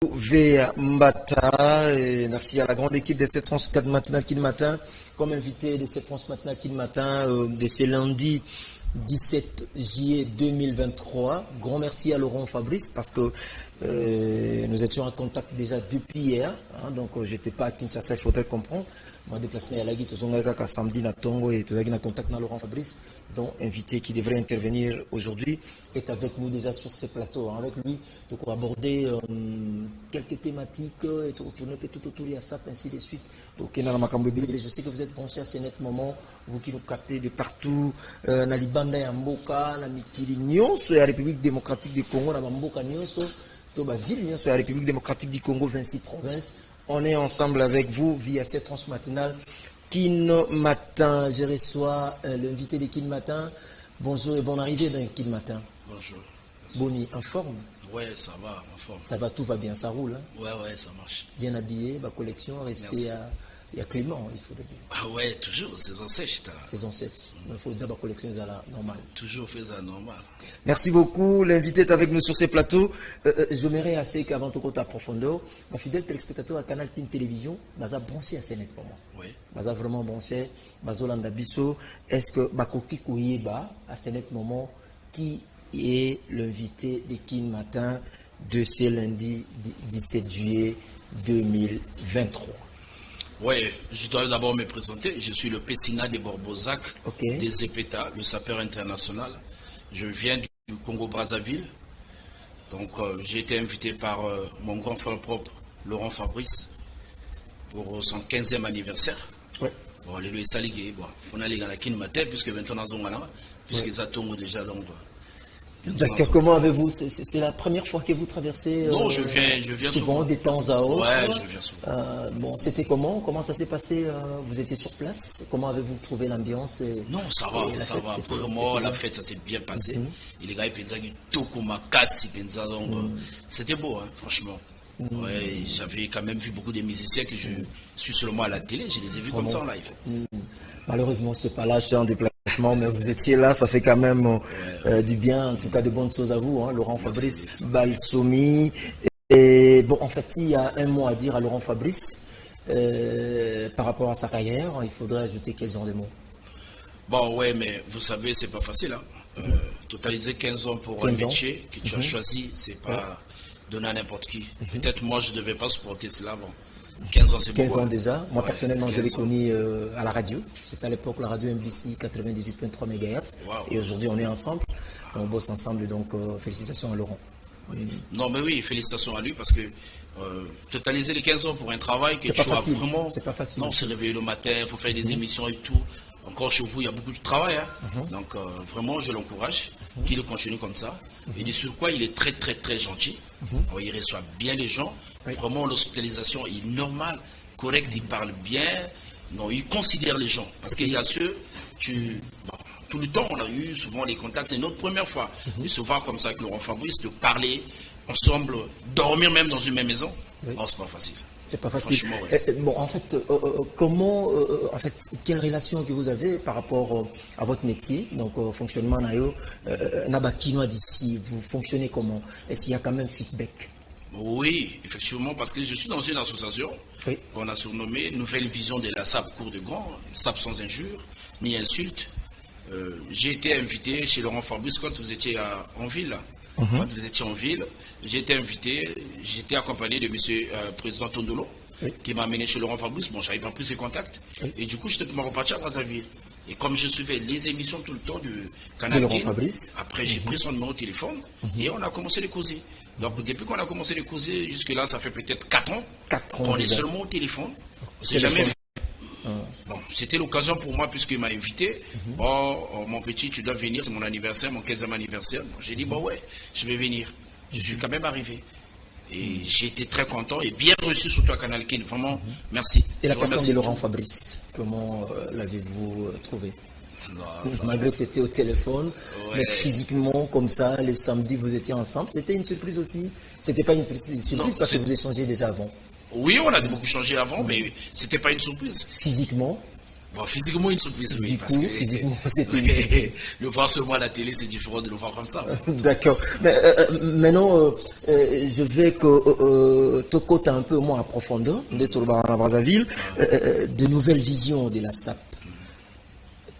Vea Mbata, et merci à la grande équipe de cette tranche matinale qui matin, comme invité de cette tranche matinale qui matin, de ce lundi 17 juillet 2023. Grand merci à Laurent Fabrice parce que nous étions en contact déjà depuis hier, hein, donc j'étais pas à Kinshasa, il faudrait comprendre. Moi déplacé à la guide, samedi na Tongo et tout ça, en contact avec Laurent Fabrice, dont invité qui devrait intervenir aujourd'hui, est avec nous déjà sur ce plateau. Avec lui, donc on va aborder quelques thématiques, et tourner tout autour de ça, ainsi de suite. Donc, je sais que vous êtes branchés à ce net moment, vous qui nous captez de partout, na Libanda et Mboka, na Mikili Nyonso, la République démocratique du Congo, na Mboka Nyonso, Toba Ville Nyonso, la République démocratique du Congo, 26 provinces. On est ensemble avec vous via cette tranche matinale. Kin Matin, je reçois l'invité de Kin Matin. Bonjour et bonne arrivée dans Kin Matin. Bonjour. Boni, en forme? Ouais, ça va, en forme. Ça va, tout va bien, ça roule. Hein? Ouais, ça marche. Bien habillé, ma collection, respect à Clément, il faut te dire. Ah ouais, toujours, saison sèche. Saison sèche. Il faut dire que ma collection est à la normale. Toujours fait ça normal. Merci beaucoup. L'invité est avec nous sur ces plateaux. J'aimerais assez qu'avant tout, ta profondeur, ma fidèle téléspectateur à Canal Pin Télévision, baza branché assez net pour moi. Oui. Baza vraiment branché. Bazolanda Bisso. Est-ce que Bakoki Kouyeba, à ce net moment, qui est l'invité de Kin Matin de ce lundi 17 juillet 2023? Oui, je dois d'abord me présenter. Je suis le Pessina de Borbozac, des Zepeta, le sapeur international. Je viens du Congo-Brazzaville. Donc, j'ai été invité par mon grand frère propre, Laurent Fabrice, pour son 15e anniversaire. Oui. Bon, les saligués, bon, on a les gars qui matin, puisque maintenant, puisque ça tombe déjà donc. D'accord, comment avez-vous, c'est la première fois que vous traversez non, je viens souvent des temps à autre. Ouais, je viens souvent. Bon, c'était comment ça s'est passé? Vous étiez sur place? Comment avez-vous trouvé l'ambiance? Non, ça va. Vraiment, la fête, ça s'est bien passé. Et les gars, ils pensaient qu'ils toquent ma casse, donc c'était beau, hein, franchement. Ouais, j'avais quand même vu beaucoup de musiciens que je suis seulement à la télé, je les ai vus comme ça en live. Malheureusement, je n'étais pas là, je suis en déplacement, mais vous étiez là, ça fait quand même du bien, en tout cas de bonnes choses à vous, hein, Laurent Fabrice, Balsomi. Et bon, en fait, s'il y a un mot à dire à Laurent Fabrice par rapport à sa carrière, il faudrait ajouter quels genre de mots? Bon, ouais, mais vous savez, c'est pas facile. Hein. Totaliser 15 ans pour un métier que tu as choisi, c'est pas donné à n'importe qui. Peut-être moi, je ne devais pas supporter cela. Bon. 15 ans, c'est beaucoup. 15 ans déjà. Moi, personnellement, je l'ai connu à la radio. C'était à l'époque la radio MBC 98.3 MHz. Wow. Et aujourd'hui, on est ensemble. On bosse ensemble. Donc, félicitations à Laurent. Non, mais oui, félicitations à lui parce que totaliser les 15 ans pour un travail que tu as vraiment. C'est pas facile. Non, se réveiller le matin, il faut faire des émissions et tout. Encore chez vous, il y a beaucoup de travail. Hein. Donc, vraiment, je l'encourage qu'il continue comme ça. Et de sur quoi il est très, très, très gentil. Il reçoit bien les gens. Vraiment, l'hospitalisation est normale, correcte, il parle bien. Non, il considère les gens. Parce qu'il y a ceux, tout le temps, on a eu souvent les contacts. C'est notre première fois de se voir comme ça avec Laurent Fabrice, de parler ensemble, dormir même dans une même maison. Non, c'est pas facile. C'est pas facile. Bon, en fait, quelle relation que vous avez par rapport à votre métier, donc fonctionnement nayo, Nabakino d'ici, vous fonctionnez comment? Est-ce qu'il y a quand même feedback? Oui, effectivement, parce que je suis dans une association qu'on a surnommée Nouvelle Vision de la SAP Cour de Grand, SAP sans injure ni insulte. J'ai été invité chez Laurent Fabrice quand vous étiez en ville. Quand vous étiez en ville, j'ai été invité, j'étais accompagné de M. Président Tondolo, qui m'a amené chez Laurent Fabrice. Bon, je n'avais pas pris ses contacts. Et du coup, j'étais reparti à Brazzaville. Et comme je suivais les émissions tout le temps du Canal Laurent Fabrice, après j'ai pris son numéro de téléphone et on a commencé à causer. Donc depuis qu'on a commencé à causer, jusque-là, ça fait peut-être 4 ans, qu'on est seulement au téléphone. On ne s'est jamais vu. Bon, c'était l'occasion pour moi, puisqu'il m'a invité. Bon, mon petit, tu dois venir, c'est mon anniversaire, mon 15e anniversaire. J'ai dit, bon ouais, je vais venir. Je suis quand même arrivé. Et j'ai été très content et bien reçu sur toi, Canal Kin. Vraiment, merci. Et la personne de Laurent Fabrice, comment l'avez-vous trouvé? Malgré c'était au téléphone, mais physiquement, comme ça, les samedis, vous étiez ensemble. C'était une surprise aussi? C'était pas une surprise parce que vous échangez déjà avant? Oui, on a beaucoup changé avant, mais c'était pas une surprise. Physiquement? Bon, physiquement, une surprise, oui. Du Parce coup, que physiquement, c'était une surprise. le voir seulement à la télé, c'est différent de le voir comme ça. D'accord. Mais maintenant, je vais que Toko t'a un peu moins en profondeur de Tourba à Brazzaville, de nouvelles visions de la SAP.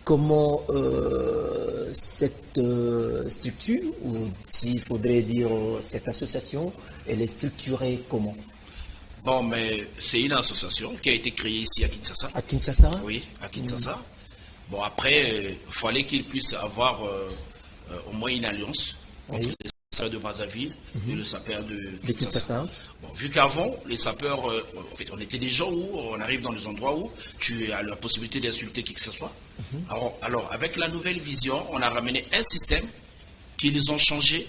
Comment cette structure, ou s'il faudrait dire cette association, elle est structurée comment? Bon, mais c'est une association qui a été créée ici à Kinshasa. À Kinshasa? Oui, à Kinshasa. Bon, après, il fallait qu'il puisse avoir au moins une alliance entre les sapeurs de Brazzaville et le sapeur de Kinshasa. Bon, vu qu'avant, les sapeurs, en fait, on était des gens où on arrive dans des endroits où tu as la possibilité d'insulter qui que ce soit. Alors, avec la nouvelle vision, on a ramené un système qu'ils ont changé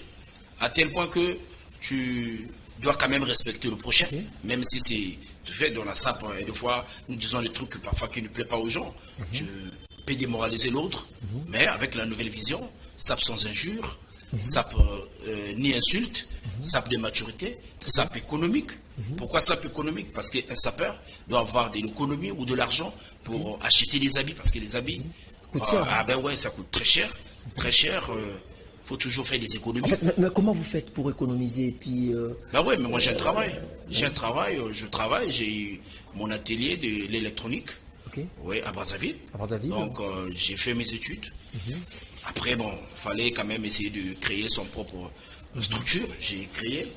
à tel point que tu dois quand même respecter le prochain, même si c'est tu fais dans la SAP, et des fois, nous disons des trucs parfois qui ne plaisent pas aux gens. Tu peux démoraliser l'autre, mais avec la nouvelle vision, SAP sans injure, SAP ni insulte, SAP de maturité, SAP économique. Pourquoi SAP économique? Parce qu'un sapeur doit avoir de l'économie ou de l'argent pour acheter des habits, parce que les habits coûtent cher. Ah ben ouais, ça coûte très cher. Très cher. Faut toujours faire des économies. En fait, mais comment vous faites pour économiser puis, Ben ouais, mais moi j'ai un travail. J'ai un travail, je travaille, j'ai mon atelier de l'électronique. Ouais, à Brazzaville. Donc j'ai fait mes études. Après, bon, il fallait quand même essayer de créer son propre structure. J'ai créé.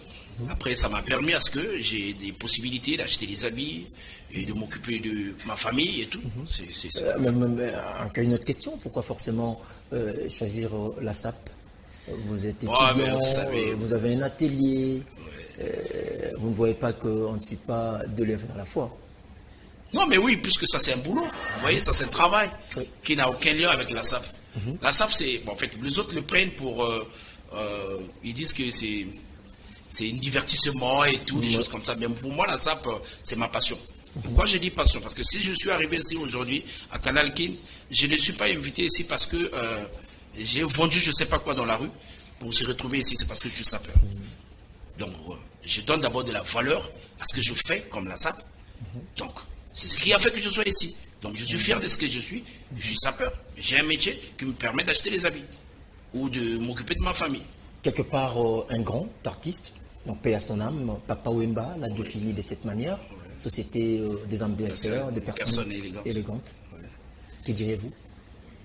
Après, ça m'a permis à ce que j'ai des possibilités d'acheter des habits et de m'occuper de ma famille et tout. Encore une autre question, pourquoi forcément choisir la SAP? Vous êtes étudiant, vous avez un atelier, vous ne voyez pas qu'on ne suit pas de l'œuvre à la fois? Non, mais oui, puisque ça c'est un boulot. Vous voyez, ça c'est un travail qui n'a aucun lien avec la SAP. La SAP, c'est. Bon, en fait, les autres le prennent pour. Ils disent que c'est un divertissement et tout, des choses comme ça. Mais pour moi, la SAP, c'est ma passion. Pourquoi je dis passion? Parce que si je suis arrivé ici aujourd'hui, à Canal Kin, je ne suis pas invité ici parce que j'ai vendu je ne sais pas quoi dans la rue. Pour se retrouver ici, c'est parce que je suis sapeur. Donc, je donne d'abord de la valeur à ce que je fais comme la SAP. Donc, c'est ce qui a fait que je sois ici. Donc, je suis fier de ce que je suis. Je suis sapeur. J'ai un métier qui me permet d'acheter des habits ou de m'occuper de ma famille. Quelque part, un grand artiste, donc paix à son âme, Papa Wemba l'a défini de cette manière. Société des ambianceurs, de personnes élégantes. Que diriez-vous?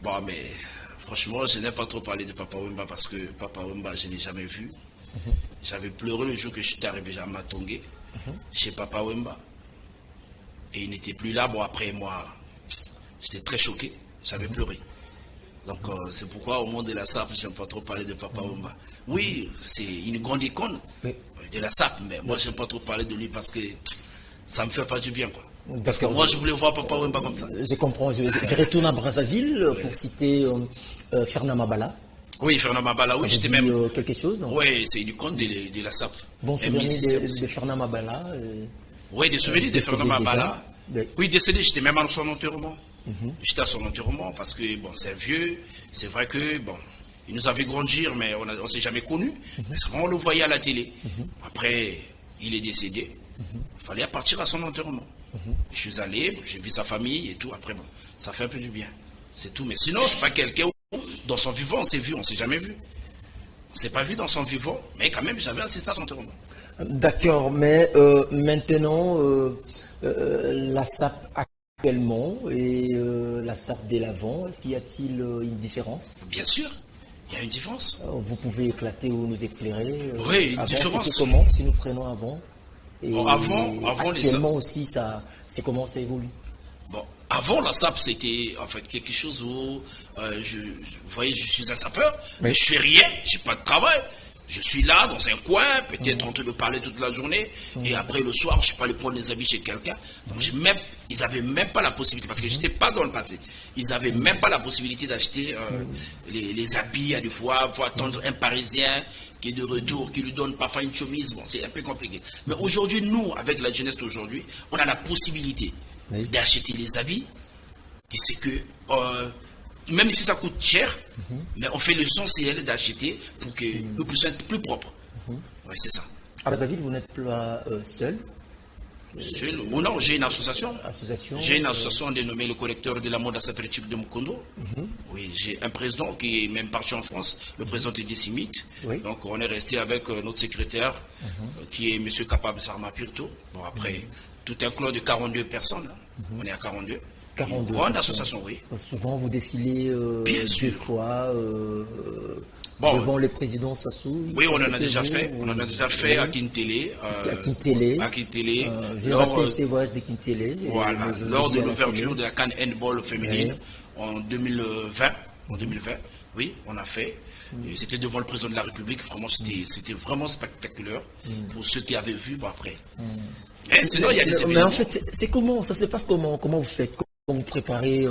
Bon, mais franchement, je n'ai pas trop parlé de Papa Wemba parce que Papa Wemba, je ne l'ai jamais vu. J'avais pleuré le jour que je suis arrivé à Matongé, chez Papa Wemba. Et il n'était plus là. Bon, après, moi, j'étais très choqué. J'avais pleuré. Donc, c'est pourquoi au monde de la SAP, je n'aime pas trop parler de Papa Wemba. Oui, c'est une grande icône de la SAP, mais moi, je n'aime pas trop parler de lui parce que ça ne me fait pas du bien, quoi. Parce que moi, je voulais voir Papa Wemba comme ça. Je comprends. Je retourne à Brazzaville pour citer Fernand Mabala. Oui, Fernand Mabala, oui, j'étais même. Quelque chose? Oui, c'est une icône de la SAP. Bon souvenir de Fernand Mabala. Oui, des souvenirs de Fernand Mabala. Oui, décédé, j'étais même à son enterrement. J'étais à son enterrement parce que, bon, c'est un vieux. C'est vrai que, bon, il nous avait grandir, mais on ne s'est jamais connus. On le voyait à la télé. Après, il est décédé. Il fallait partir à son enterrement. Je suis allé, j'ai vu sa famille et tout. Après, bon, ça fait un peu du bien. C'est tout. Mais sinon, c'est pas quelqu'un où, dans son vivant, on s'est vu, on s'est jamais vu. On s'est pas vu dans son vivant, mais quand même, j'avais assisté à son enterrement. D'accord, mais maintenant, la SAP actuellement et la SAP dès l'avant, est-ce qu'il y a-t-il une différence? Bien sûr, il y a une différence. Vous pouvez éclater ou nous éclairer? Oui, une différence. C'était comment, si nous prenons avant? Et bon, avant actuellement aussi, c'est comment ça évolue? Bon, avant la SAP, c'était en fait quelque chose où, vous voyez, je suis un sapeur, mais je fais rien, j'ai pas de travail. Je suis là, dans un coin, peut-être en train de parler toute la journée, et après le soir, je peux aller prendre des habits chez quelqu'un. Donc ils n'avaient même pas la possibilité, parce que je n'étais pas dans le passé, ils n'avaient même pas la possibilité d'acheter les habits à des fois, il faut attendre un Parisien qui est de retour, qui lui donne parfois une chemise, bon, c'est un peu compliqué. Mais aujourd'hui, nous, avec la jeunesse d'aujourd'hui, on a la possibilité d'acheter les habits, de ce que... même si ça coûte cher, mais on fait l'essentiel d'acheter pour que le plus être plus propre. Oui, c'est ça. À Brazzaville, vous n'êtes pas seul. Non, j'ai une association. J'ai une euh, association dénommée le collecteur de la mode asaprétique de Mukondo. Oui, j'ai un président qui est même parti en France, le président Teddy Simit. Oui. Donc on est resté avec notre secrétaire, qui est M. Kapab Sarma Pirto. Bon, après, tout un clan de 42 personnes. On est à 42. 42 Une grande personnes. association, oui. Souvent, vous défilez Bien deux sûr. fois Bon, devant le président Sassou. oui, on en a C'était déjà vous, fait. ou- On en a déjà fait à Oui. Kintélé. À Kintélé. À Kintélé. J'ai Lors, raté ces voyages de Kintélé. voilà, Mais je vous ai lors dit de à la l'ouverture télé. de la Cannes Handball féminine en 2020. Oui, on a fait. Et c'était devant le président de la République. Vraiment, c'était vraiment spectaculaire pour ceux qui avaient vu. Bon, après. Mais sinon, il y a des Mais événements. en fait, c'est comment, ça se passe comment vous faites? Comment vous préparez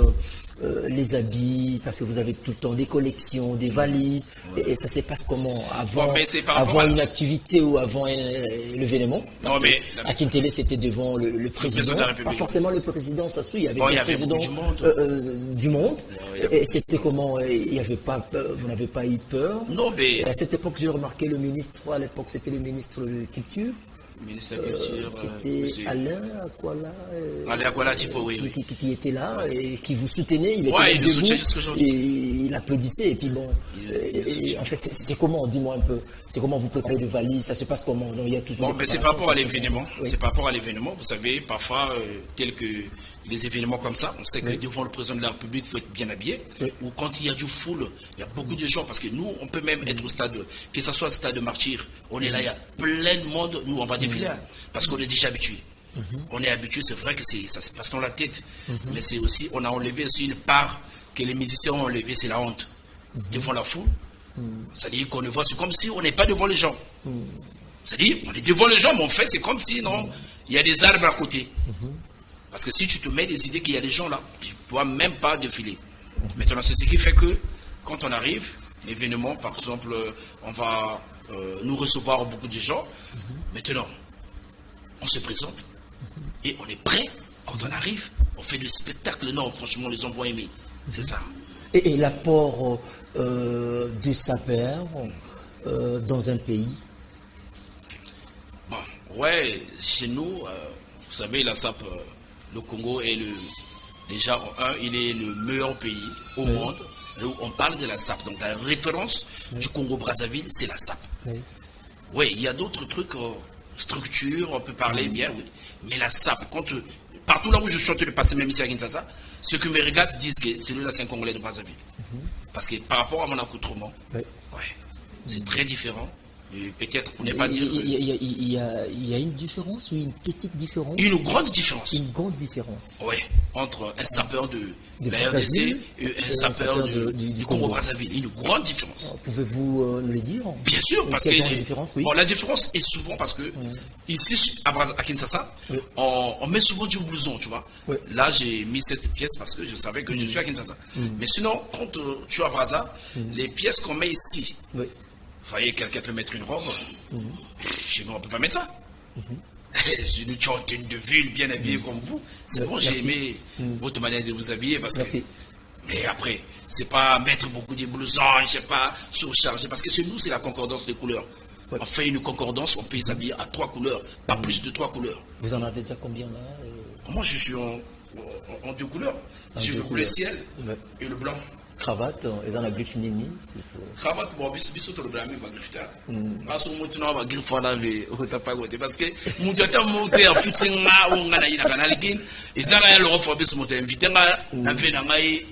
les habits? Parce que vous avez tout le temps des collections, des valises. Et ça se passe comment? Avant, Bon, mais c'est par rapport avant à- une activité ou avant l'événement? Parce Non, mais- que à Kintélé, c'était devant le président. de la République. Pas forcément le président Sassou, il y avait Bon, des il y avait présidents beaucoup du monde. il y avait Et c'était comment? Il y avait pas peur, vous n'avez pas eu peur? Non, mais. Et à cette époque, j'ai remarqué le ministre, à l'époque, c'était le ministre de Culture. Ministre de la Culture. C'était monsieur- Alain Akwala, Alain Akwala, Tipo, oui, oui. qui était là et qui vous soutenait. Il était Ouais, là il nous debout soutient jusqu'aujourd'hui. et il applaudissait. Et puis bon, Il soutient. en fait, c'est comment? Dis-moi un peu. C'est comment vous préparez les valises? Ça se passe comment? Donc, il y a toujours Bon, des mais c'est par rapport à préparations, l'événement. Oui. C'est par rapport à l'événement. Vous savez, parfois, tels que les événements comme ça, on sait que devant le président de la République, il faut être bien habillé. Oui. Ou quand il y a du foule, il y a beaucoup de gens. Parce que nous, on peut même être au stade, que ce soit le stade de Martyr, on est là, il y a plein de monde. Nous, on va défiler. Hein, parce qu'on est déjà habitué. On est habitué, c'est vrai que ça se passe dans la tête. Mais c'est aussi, on a enlevé aussi une part que les musiciens ont enlevé, c'est la honte. Devant la foule. C'est-à-dire qu'on le voit, c'est comme si on n'est pas devant les gens. C'est-à-dire, on est devant les gens, mais en fait, c'est comme si, non, il y a des arbres à côté. Parce que si tu te mets des idées qu'il y a des gens là, tu ne dois même pas défiler. Maintenant, c'est ce qui fait que, quand on arrive, l'événement, par exemple, on va nous recevoir beaucoup de gens. Maintenant, on se présente et on est prêt. Quand on arrive, on fait du spectacle. Non, franchement, les gens vont aimer. C'est ça. Et l'apport du sapeur dans un pays? Bon, ouais, chez nous, vous savez, la SAP, le Congo est déjà, il est le meilleur pays au monde où on parle de la SAP. Donc la référence du Congo-Brazzaville, c'est la SAP. Oui. Oui, il y a d'autres trucs, structures, on peut parler bien, oui. Mais la SAP, partout là où je suis en train de passer, même ici à Kinshasa, ceux qui me regardent disent que celui-là, c'est un Congolais de Brazzaville. Parce que par rapport à mon accoutrement, Oui. ouais, c'est très différent. Et peut-être pour ne pas dire Il y a une différence ou une petite différence? une grande différence. Une grande différence. Oui, entre un sapeur de la Brazzaville RDC et un sapeur du Congo. Congo-Brazzaville. Une grande différence. Pouvez-vous nous le dire? Bien sûr, parce que Quelle genre de différence, oui. bon, la différence est souvent parce que ici à Kinshasa, Oui. on met souvent du blouson, tu vois. Oui. Là, j'ai mis cette pièce parce que je savais que je suis à Kinshasa. Mais sinon, quand tu es à Brazza, les pièces qu'on met ici, Oui. vous voyez, quelqu'un peut mettre une robe. Chez nous, on ne peut pas mettre ça. Je nous tiens en tenue de ville, bien habillé comme vous. C'est bon, j'ai Merci. aimé votre manière de vous habiller parce que. Merci. Mais après, c'est pas mettre beaucoup de blousons, je sais pas, surcharger. Parce que chez nous, c'est la concordance des couleurs. Ouais. On fait une concordance, on peut s'habiller à 3 couleurs, pas plus de 3 couleurs. Vous en avez déjà combien là? Moi, je suis en 2 couleurs. J'ai deux le bleu couleurs. ciel Ouais. et le blanc. Cravate, ils en ont griffe nini. Cravate, bon, biso to le blâmer, ma griffe ta. Parce que moi, tu n'as pas griffe là, mais on t'a pas goûté. Parce que, mon tata monté en footing, on a eu la canal guin, et ça, là, le refort, biso, mon invité, on fait la maille.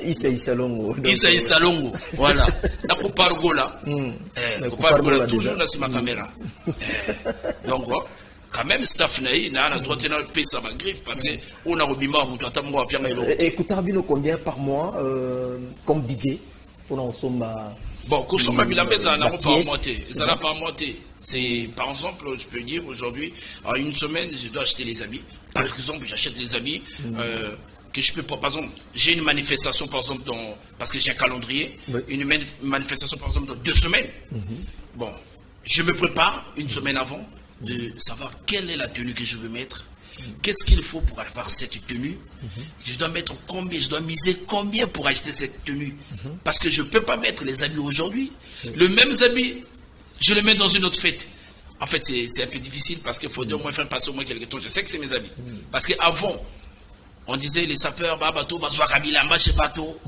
Issa Salongo. Isa Salongo, voilà. La Copargo là. Copargo là, toujours là sur ma caméra. Donc, quand même, staff n'a pas droit de payer sa griffe parce qu'on a remis ma route à Tambo à Pierre. Et Koutarbino, combien par mois comme budget pour l'ensemble? Bon, consomme à Milamé, ça n'a la pas pièce. monté. Ça n'a pas monté. C'est, par exemple, je peux dire aujourd'hui, en une semaine, je dois acheter les habits. Par exemple, j'achète les habits que je peux pas. Par exemple, j'ai une manifestation, par exemple, parce que j'ai un calendrier, Oui. une manifestation, par exemple, dans 2 semaines. Bon, je me prépare une semaine avant de savoir quelle est la tenue que je veux mettre. Qu'est-ce qu'il faut pour avoir cette tenue? Je dois mettre combien? Je dois miser combien pour acheter cette tenue? Parce que je ne peux pas mettre les habits aujourd'hui. Le même habit, je le mets dans une autre fête. En fait, c'est un peu difficile parce qu'il faut au moins faire passer au moins quelques temps. Je sais que c'est mes amis. Parce qu'avant, on disait les sapeurs, bateau, bateau, chez bateau,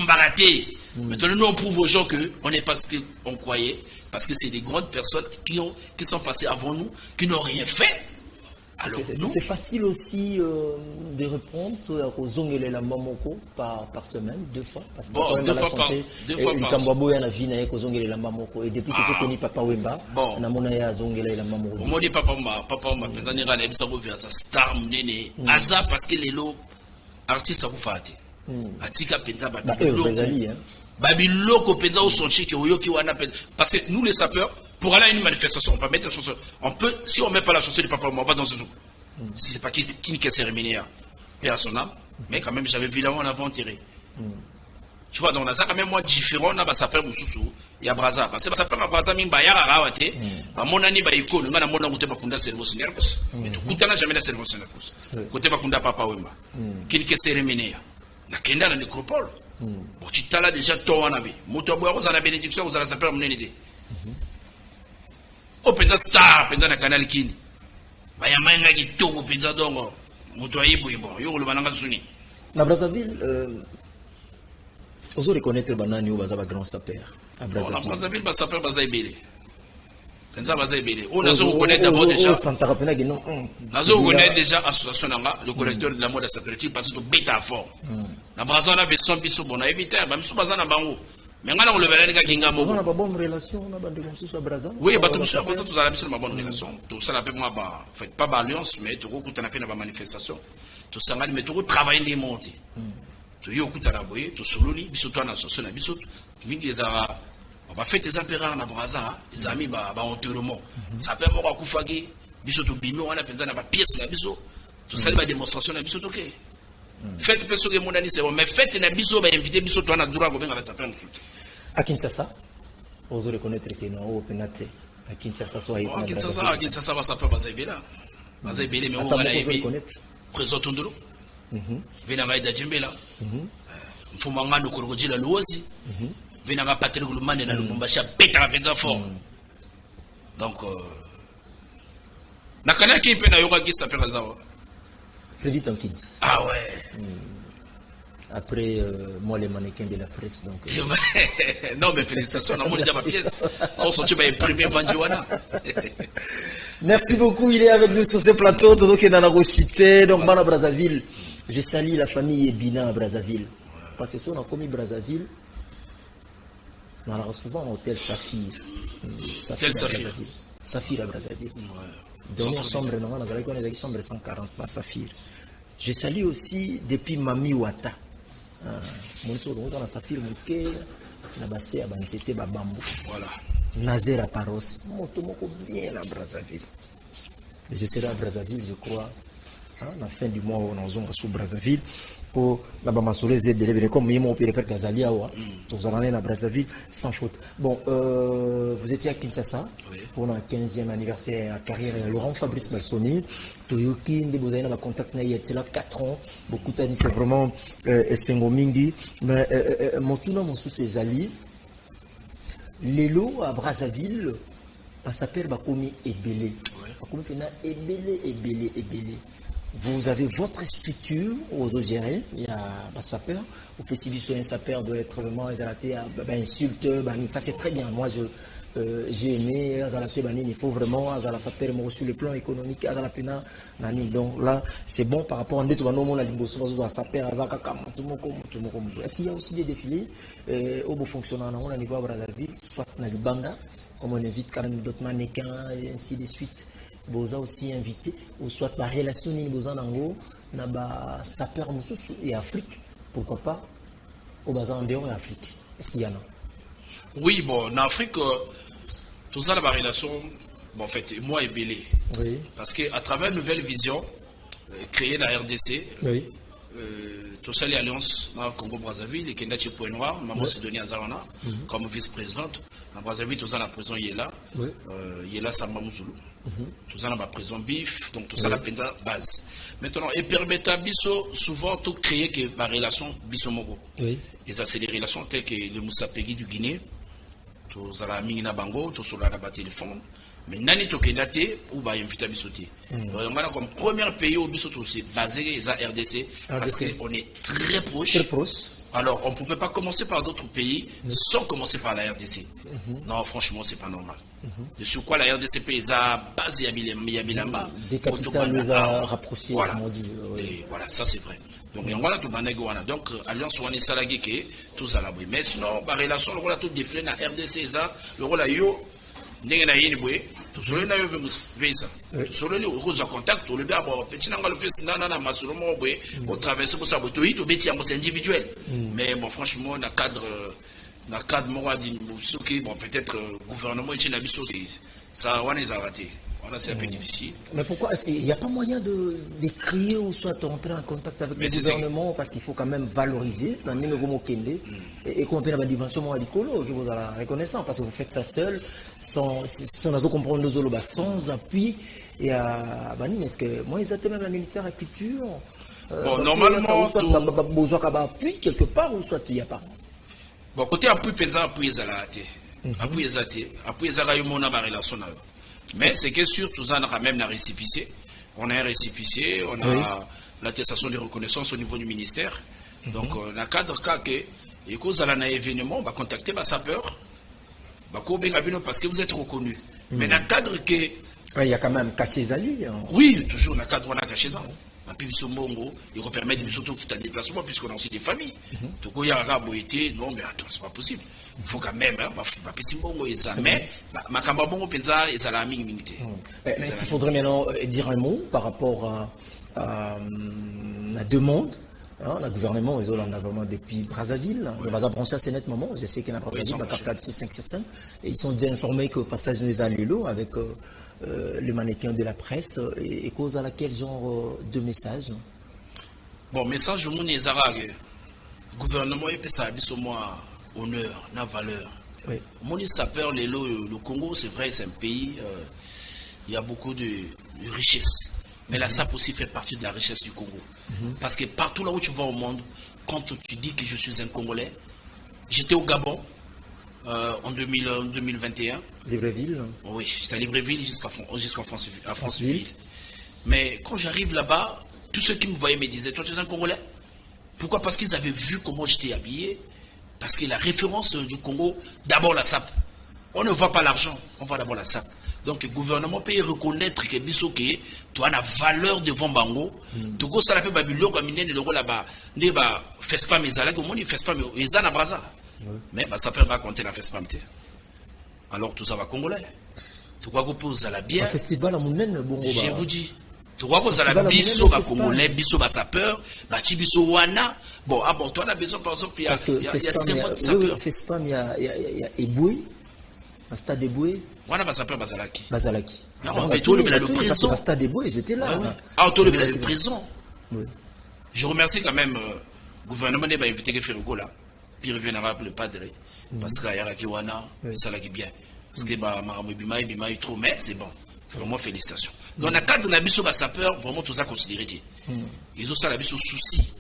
baraté. Maintenant, nous, on prouve aux gens qu'on n'est pas ce qu'on croyait. Parce que c'est des grandes personnes qui sont passées avant nous, qui n'ont rien fait. C'est facile aussi de répondre aux Zongele la Mamoko par semaine, 2 fois. Parce que bon, 2 fois par semaine. Et depuis que je connais Papa Wemba, on a mon aya Zongele la Mamoko. Au moins, Papa Wemba, pendant les star Mnene, Aza, parce que les lots artistes, ça vous fait. Atika Penza, Babiloko Penza au Sonchi, qui Oyoki Wana Penza. Parce que nous, les sapeurs, pour aller à une manifestation, on peut mettre une chanson. On peut, si on ne met pas la chanson du Papa, on va dans ce jour. Si c'est pas qui est cérémonie, et à son âme, mais quand même, j'avais vu là, on l'avait enterré. Tu vois, donc, on a ça quand même, moi, différent, on a sapeur Moussoussou, il y a Braza. Parce que sapeur à Braza, il y a Rawate, à mon année, il y a Iko, on a mon année, Bakunda, cerveau Sinercos. Mais tout le temps, jamais la cerveau Sinercos. Côté Bakunda, Papa Wemba. Qui est cérémonie, la Kenda, la nécropole. Bon, tu t'as là déjà, toi, on avait. Motobois, vous en avez bénédiction, vous allez sapeur, mon année. Oh, penza star, penza na canal kini. Baya manga kitoko penza dongo. Mutu ayibu ibo. Yo le bananga suni. Na Brazzaville, oso reconnaître banani ou baza ba grand sapeur. À Brazzaville. Na Brazzaville ba sapeur baza ebele. Penza baza ebele. On a zo reconnaître d'abord déjà. Santa Rapena que non. Nazo reconnaître déjà association nanga, le collecteur de la mode sapeuretique parce que beta fort. Na Brazzaville na version biso bona éviter ba miso baza na bango. Mais on le verra les gars qui ont une bonne relation, on a des relations à Brazzaville. Oui, bah tout ça, tout ça, une bonne relation. Tout ça, moi, bah, faites pas d'alliance, mais tout coup, on a fait une manifestation. Tout ça, mais tout travail des montés. Tout y est au coup de la boye, tout solo, bisous toi dans son bisous. On va faire des apérations à Brazzaville, les amis, bah, enterrement. Ça peut m'avoir coufagé, bisous tout bimé, on a pensé à la pièce, la bisous. Tout ça, la démonstration, la bisous, ok. Faites personne que mon ami, c'est bon, mais faites une bisous, bah, invitez bisous toi dans le droit, vous avez ça fait un truc. À Kinshasa, vous reconnaître que nous penate. À Kinshasa, soit à Kinshasa, va s'appeler Bazaibela. Bazaibela, mais on va aller présent Tondolo. Venanga Djembela. Mfumanga no Korojila Luosi. Venanga Patrick Lumane na Lubumbashi Petra Penza fort. Donc na kana ki pe na yoka ki s'appelle Zawa. Freddy Tankid. Ah ouais. Après, moi, les mannequins de la presse. Donc, non, mais félicitations, on a déjà ma pièce. On s'en tient imprimé Vandiwana. Merci beaucoup, il est avec nous sur ce plateau. Todo qui est dans la Rochité, donc, à Brazzaville. Je salue la famille Ebina à Brazzaville. Parce que si on a commis Brazzaville, on a souvent un hôtel Saphir. Saphir à Brazzaville. Dernière chambre, on a une chambre 140, pas Saphir. Je salue aussi depuis Mami Wata. Voilà. Nazer à Paros. Bien à Brazzaville. Je serai à Brazzaville, je crois, la fin du mois où on est sur Brazzaville. Pour la Bamasoulé, comme mon père Gazalia, vous allez à Brazzaville sans faute. Bon, vous étiez à Kinshasa pour le 15e anniversaire à carrière de Laurent Fabrice Malsoni. Toyoki, vous avez un contact, il y a 4 ans. Beaucoup de c'est vraiment Sengomingi. Mais mon tour, mon sous ses alliés, l'élo à Brazzaville, s'appelle Bakomi Ebele. Bakomi Ebele. Vous avez votre structure aux OGR, il y a un sapeur, au PCB, un sapeur doit être vraiment insulte, ça c'est très bien. Moi j'ai aimé, il faut vraiment, sur le plan économique, donc là c'est bon par rapport à est-ce qu'il y a aussi des défilés au beau fonctionnement au niveau de Brazzaville, soit dans les bandas, comme on invite quand même d'autres mannequins et ainsi de suite. Boza aussi invité ou soit par relation ni boza nango na ba sapeur mususu et Afrique, pourquoi pas au bazar en dehors et Afrique, est-ce qu'il y en a? Oui, bon, en Afrique tout ça la relation, bon, en fait moi et Belé, oui. Parce que à travers une nouvelle vision créée la RDC, oui. Tout ça les alliances dans Congo Brazzaville et Kenda Point Noir, maman s'est donné à Zarana comme vice-présidente. À Brazzaville, tout ça la prison il est là, Samba Mouzoulou. Tout ça dans la prison bif, donc tout ça la base. Maintenant, et permet à Bisso souvent tout créer que par relation Bisso-Mogo. Oui. Et ça, c'est des relations telles que le Moussa Pegui du Guinée, tout ça la Mingina Bango, tout ça la téléphone, Mais nani tokendate ou ba invité bisoté. Voilà comme premier pays au bisoto c'est basé les RDC parce qu'on est très proche. Très proche. Alors on ne pouvait pas commencer par d'autres pays sans commencer par la RDC. Non, franchement, c'est pas normal. De sur quoi la RDC les a basé à Bilamba. Des capitales les a rapprochés. Voilà. Et voilà, ça c'est vrai. Donc voilà tout banegwana. Donc alliance on est salagé que tous à l'abri. Mais sinon, par relation le rôle tout défilé na RDC ça, le rôle yo ndenge na yini boye to solo na yo vesa to solo le roza contact to le ba bo petit nanga le pesi na masolo mo boye au traverser pour ça bo to hito beti yango c'est individuel. Mais bon franchement na cadre mo a dit bon peut-être gouvernement et na biso ça on les a raté. Voilà, c'est un peu difficile. Mais pourquoi est-ce qu'il n'y a pas moyen d'écrire ou soit entrer en contact avec le gouvernement parce qu'il faut quand même valoriser dans le numéro Kende et qu'on fait la dimension que vous avez reconnaissant parce que vous faites ça seul sans comprendre sans appui et à est-ce que moi ils attendent même la militaire à culture bon normalement soit besoin d'appui quelque part ou soit il n'y a pas bon côté appui pesant appui mon relation. Mais c'est que sur tout ça, on a même un récépissé. On a un récépissé, on a l'attestation de reconnaissance au niveau du ministère. Donc, dans le cadre que, et cause à un événement, on va contacter ma sapeur. Parce que vous êtes reconnu. Mais dans le cadre que. Il y a quand même caché Zali. Oui, toujours dans le cadre où on a caché Zali. Il permet de faire un déplacement puisqu'on a aussi des familles. Donc, il y a un boité, non, mais attends, c'est pas possible. Il faut quand même, mais il faudrait maintenant dire un mot par rapport à la demande. Le gouvernement est vraiment depuis Brazzaville. Le Brazzaville, c'est nettement. Je sais qu'il y a Brazzaville, un partage sur 5 sur 5. Et ils sont déjà informés que passage de Zalilo avec le mannequin de la presse et cause à laquelle genre de messages. Bon, message au monde est le gouvernement est ça au moins honneur, la valeur. Oui. Mon sapeur, le Congo, c'est vrai, c'est un pays, il y a beaucoup de richesses. Mais la SAP aussi fait partie de la richesse du Congo. Parce que partout là où tu vas au monde, quand tu dis que je suis un Congolais, j'étais au Gabon en 2021. Libreville. Oui, j'étais à Libreville jusqu'à Franceville. Mais quand j'arrive là-bas, tous ceux qui me voyaient me disaient, toi tu es un Congolais? Pourquoi? Parce qu'ils avaient vu comment j'étais habillé. Parce que la référence du Congo, d'abord la SAP. On ne voit pas l'argent, on voit d'abord la SAP. Donc le gouvernement peut reconnaître que Bissoké, tu as la valeur devant Bango. Tu as ça la fait Babylon comme il est là-bas. Ne va fais pas mes alèques, au monde il fait pas mes ils en Braza. Mais ça peut pas compter la fais pas. Alors tout ça va congolais. Tu crois qu'on pose à la bière. Un festival à Mounen, bon. Je vous dis. Tu crois qu'on a la bisso va congolais, bisso va sapeur, bachi bisso wana. Bon, ah bon, toi on a besoin par exemple, il y a 5 mois de sapeur. Il y a Eboué, un stade Eboué. Voilà, bah sapeur Bazalaki. Bazalaki. On fait tout le prison. Un stade Eboué, j'étais là. Ah, tout le prison. Je remercie quand même le gouvernement de m'inviter à faire le là. Puis il revient à le padre. Parce qu'il y a qui wana, ça l'a bien. Parce que Bima est trop, mais c'est bon. Vraiment félicitations. Donc, dans le cadre de la bisso sapeur, vraiment tout ça considéré. Ils ont ça la bisso souci.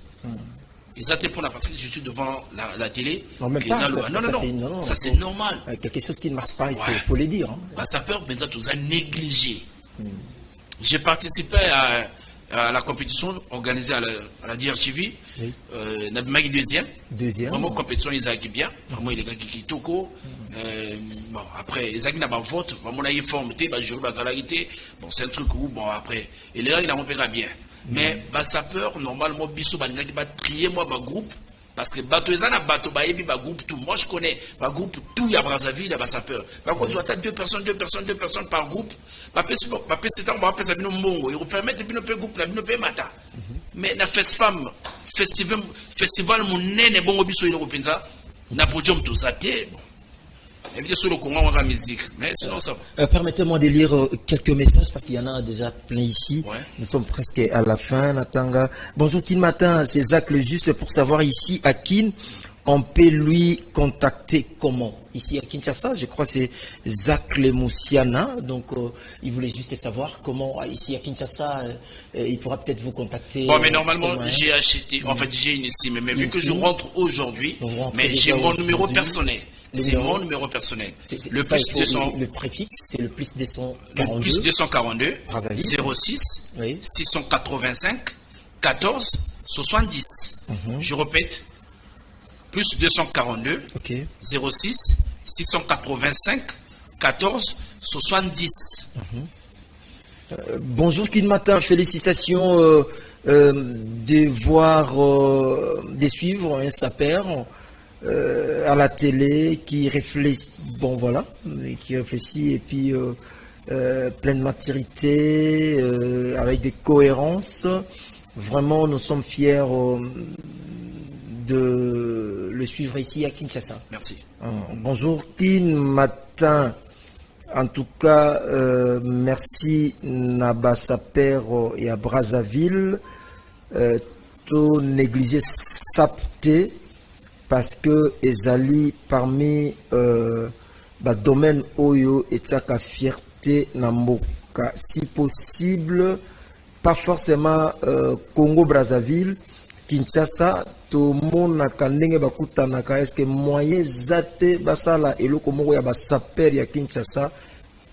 Ils ont pour parce que je suis devant la télé. En même temps, non, ça c'est normal. Quelque chose qui ne marche pas, il faut le dire. Sapeur, mais ça tout ça négligé. J'ai participé à la compétition organisée à la DRTV. Nabimagi deuxième. Vraiment compétition ils ont bien. Vraiment il est gars qui toko. Bon après ils ont un vote. Vraiment on a une forme bah je bon c'est un truc où bon après et les gars ils ont fait bien. Mais sapeur normalement biso balinga qui va trier moi ba groupe parce que bateau ezana bateau ba yebi ba groupe tout. Moi je connais ba groupe tout ya Brazzaville ya ba sapeur. Par contre tu as deux personnes par groupe. Papé c'est un bon ça bino mbongo. Il vous permet de bino pe groupe na bino pe mata. Mais na FESPAM festival monene bongo biso ino penza na podium tout ça té. Et bien sûr le Congo on a la musique mais sinon ça va. Permettez-moi de lire quelques messages parce qu'il y en a déjà plein ici. Nous sommes presque à la fin. Natanga. Bonjour Kin Matin, c'est Zach le juste pour savoir ici à Kin on peut lui contacter comment? Ici à Kinshasa, je crois que c'est Zach Lemoussiana. Donc, il voulait juste savoir comment, ici à Kinshasa, il pourra peut-être vous contacter. Bon, mais normalement, j'ai acheté, en fait, j'ai une SIM. Mais vu que je rentre aujourd'hui, mais j'ai mon numéro personnel. C'est mon numéro personnel. Le plus 200. Le préfixe, c'est le plus 242. Le plus 242 06 685 14 70. Je répète. Plus 242 06 685 14 70. Bonjour Kin Matin, félicitations de voir, de suivre un sapeur à la télé qui réfléchit, bon voilà, qui réfléchit et puis pleine maturité, avec des cohérences. Vraiment, nous sommes fiers de le suivre ici à Kinshasa. Merci. Bonjour Kin Matin. En tout cas, merci Naba Saper et à Brazzaville. Tout négligé sapté parce que ezali parmi domaine oyo et tchaka fierté namboka. Si possible, pas forcément Congo Brazzaville, Kinshasa. Tout le monde kandenge bakutanaka est-ce que moyen zate basala eloko moko ya basaper ya Kinshasa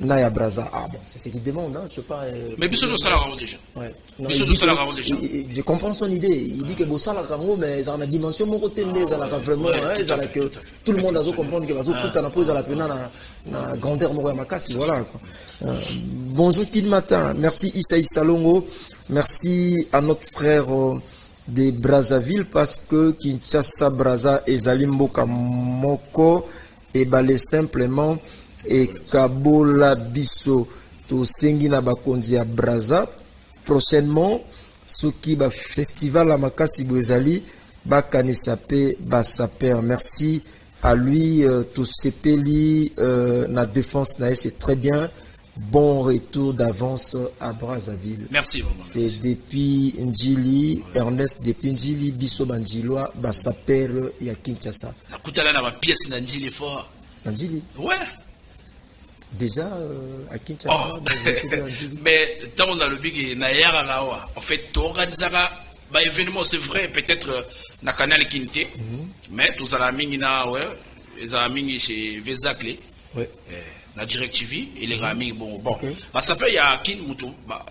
na ya Brazza. Ah bon, c'est ce qu'il demande, hein, je sais pas. Mais bisous nous ça déjà. Ouais. Je comprends son idée. Il dit que bosala kango mais ça a une dimension mon côté ça a vraiment ça a que tout le monde a comprendre que bazo tout en pose à la pena na grandeur moko ya makasi voilà quoi. Bonjour Kin Matin. Merci Issa Salongo. Merci à notre frère de Brazzaville parce que Kinshasa Brazza et Zalimboka Moko et balé simplement et Kabola Bisso to Sengina Bakonzi à Brazza prochainement ce qui va festival à Makasi Bozali Bakanisape Basaper. Merci à lui to Sepeli na défense na c'est très bien. Bon retour d'avance à Brazzaville. Merci. C'est depuis Njili, Ernest depuis Njili, Bisso Banjiloa, Basaper et à Kinshasa. La Koutala n'a pas pièce d'Anjili fort. Njili? Ouais. Déjà à Kinshasa. Mais tant on a le big en fait, tu organises un événement, c'est vrai, peut-être na canal Kinte, mais tous à la mingina, ouais, les amis chez Vezakle. Ouais. La DirecTV et les amis bon bah ça peut y a qui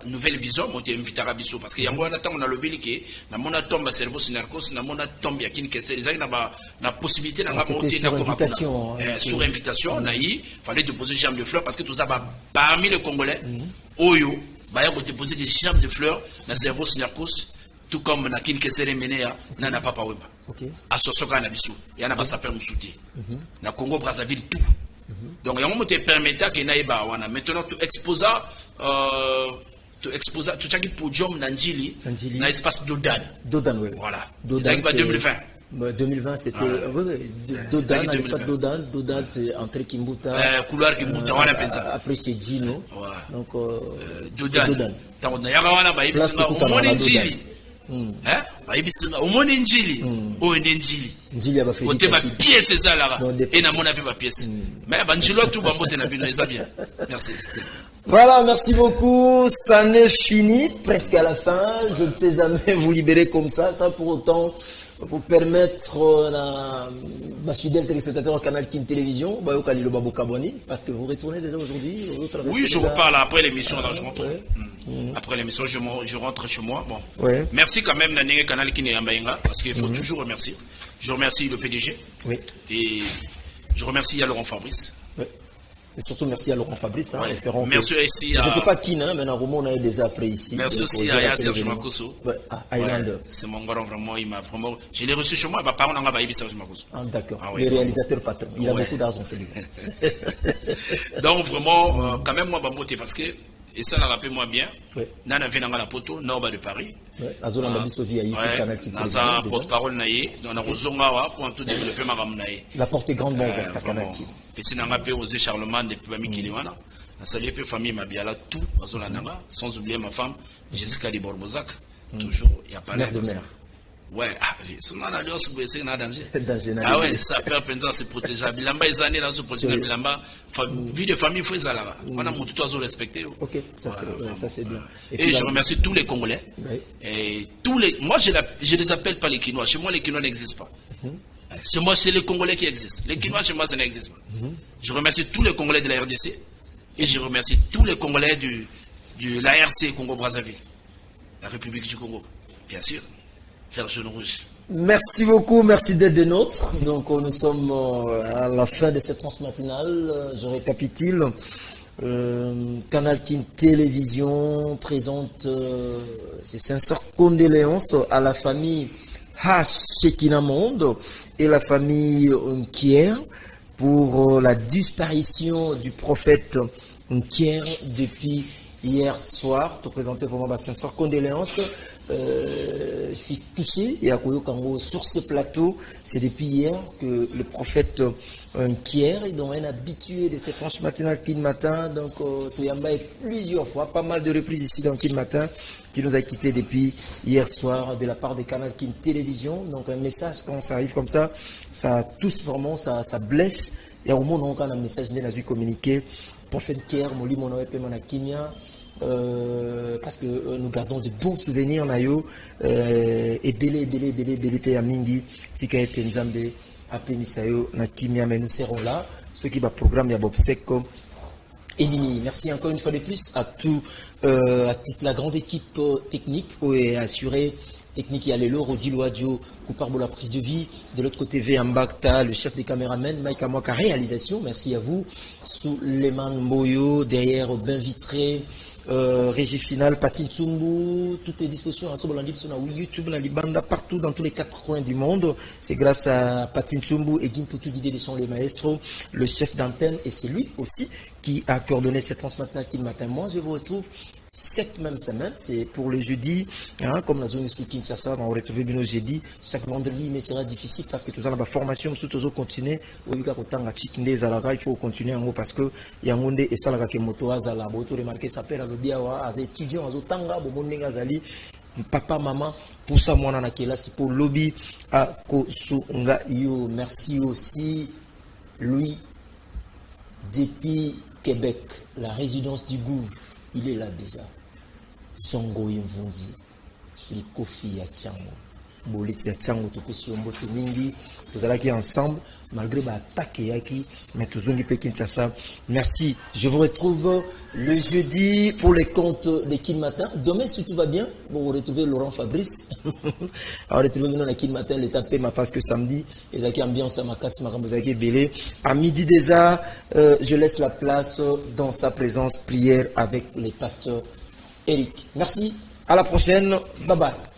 nouvelle vision monter inviter à Bisso parce qu'il y a moi on a le biliqué na mon tombe cerveau synarcos na mon tombe y a qui les na possibilité na monter sur invitation sur invitation na y fallait déposer germes de fleurs parce que tout ça parmi les Congolais oyo bah y a déposer des germes de fleurs na cerveau synarcos tout comme na kin kesere menea na papa wemba à sosoka na Bisso y en a pas ça peut nous soutenir na Congo Brazzaville tout. Donc, il y a un moment qui permet que naïba wana maintenant tu exposa tout chaque podium d'Anjili dans l'espace Dodan. Dodan oui. Voilà. Dodan 2020. 2020 c'était Dodan dans l'espace Dodan. Dodan c'est entre Kimbuta. Couloir Kimbuta wana penza. Après c'est Gino. Donc Dodan. Tant on y a wana ba ibisanga au monde Njili. Hein? Ba ibisanga au monde Njili. O Njili. Njili aba fait des pièces ça là et na mon avis ma pièce mais banjilo tout bambote na bino ça bien merci. Voilà, merci beaucoup, ça n'est fini presque à la fin. Je ne sais jamais vous libérer comme ça sans pour autant vous permettre ma fidèle téléspectateur au canal Kin Télévision parce que vous retournez déjà aujourd'hui. Oui, je reparle après l'émission, là je rentre. Après l'émission, je rentre chez moi. Bon. Ouais. Merci quand même Nané canal Kin Yambayenga parce qu'il faut toujours remercier. Je remercie le PDG. Oui. Et je remercie Laurent Fabrice. Oui. Et surtout merci à Laurent Fabrice. Hein, ouais. Merci aussi à... C'était pas Kin, hein, mais on a déjà après ici. Merci aussi à Serge Makoso. Ouais, Highlander. C'est mon grand vraiment, il m'a vraiment... Je l'ai reçu chez moi, ma parole n'a pas eu Serge Makoso. Ah, d'accord. Ah, ouais, le réalisateur patron. Il a beaucoup d'argent, c'est lui. Donc vraiment, quand même, moi, je parce que... Et ça, rappelle-moi bien. Nana vient dans la poteau, nord de Paris. Azona Babiso via YouTube canal qui télévision. Dans un porte-parole naïe, dans la Rozongawa pour tout développer ma gamme naïe. La porte est grandement ouverte à canal qui. Petit n'a pas osé Charlemagne depuis Bami Kiliwana. La salué peu famille m'a bien là tout, Azona Nanga, sans oublier ma femme Jessica de Borbozac. Toujours, il n'y a pas l'air de mer. Ouais, son alliance, c'est un danger. Ah ouais, ça peut penser se protéger. Bilamba, les années là, se protéger. Bilamba, vie de famille, il faut ça là. On a mon tout oiseau respecté. Ok, ça c'est bien. Et je remercie tous les Congolais. Et tous les, moi je les appelle pas les Quinois. Chez moi, les Quinois n'existent pas. C'est moi, c'est les Congolais qui existent. Les Kinois, chez moi, ça n'existe pas. Je remercie tous les Congolais de la RDC et je remercie tous les Congolais de l'ARC Congo-Brazzaville, la République du Congo, bien sûr, faire jaune rouge. Merci beaucoup, merci d'être des nôtres. Donc nous sommes à la fin de cette transmatinale. Je récapitule. Canal King Télévision présente ses sincères condoléances à la famille Shekina Monde et la famille Nkier pour la disparition du prophète Nkier depuis hier soir. Te présenter vraiment ma sincère condoléances. Je suis touché et à Koyo Kango sur ce plateau. C'est depuis hier que le prophète Nkier est donc un habitué de cette tranche matinale Kin Matin. Donc Toyamba est plusieurs fois, pas mal de reprises ici dans Kin Matin, qui nous a quittés depuis hier soir de la part des canaux Kin Télévision. Donc un message quand ça arrive comme ça touche vraiment, ça blesse. Et au moment où on a un message dans la communiqué, prophète Nkier, Moli Monoepe Manakimia. Parce que nous gardons de bons souvenirs nayo et belé pe amingi tika ete nzambe apemisayo na kimia, mais nous serons là ceux qui va programme ya Bobseko Enimi. Merci encore une fois de plus à toute la grande équipe technique et assurée technique et Alelo, Rodi Loadio, Couparbo la prise de vie. De l'autre côté, Mbakta, le chef des caméramans, Mike Amwaka, réalisation. Merci à vous. Sous Leman Moyo, derrière Ben Vitré, régie finale, Patin Tsumbu, toutes les dispositions sur YouTube, dans Libanda, partout dans tous les 4 coins du monde. C'est grâce à Patin Tsumbu et Gimputu d'idées sont les maestros, le chef d'antenne, et c'est lui aussi qui a coordonné cette transmatinale qui matin. Moi, je vous retrouve cette même semaine, c'est pour le jeudi, hein, comme la zone sous Kinshasa, on va retrouver bien jeudi, chaque vendredi, mais sera difficile parce que tout ça, la formation, tout ça, continuer, il faut continuer en haut parce que il y a un monde et ça, la moto, la moto, remarqué, ça s'appelle le biawa, les étudiants, les otanga, les papa, maman, pour ça, moi, on a là, c'est pour lobby à Kosunga Yo. Merci aussi, Louis, depuis Québec, la résidence du Gouv. Il est là déjà. Songo Yemvundi, les Kofi Yachango, Bolitz Yachango, Topesi Ombote Mingi, tous allons qui ensemble, malgré l'attaque Yaki, mais tous on peut Kinshasa. Merci. Je vous retrouve le jeudi pour les comptes de Kin Matin. Demain, si tout va bien, vous retrouvez Laurent Fabrice. Alors, retrouvez maintenant la Kin Matin, l'étape ma parce que samedi, les acquis ambiance à ma casse, ma rambozaki belé. À midi déjà, je laisse la place dans sa présence, prière avec les pasteurs Eric. Merci. À la prochaine. Bye bye.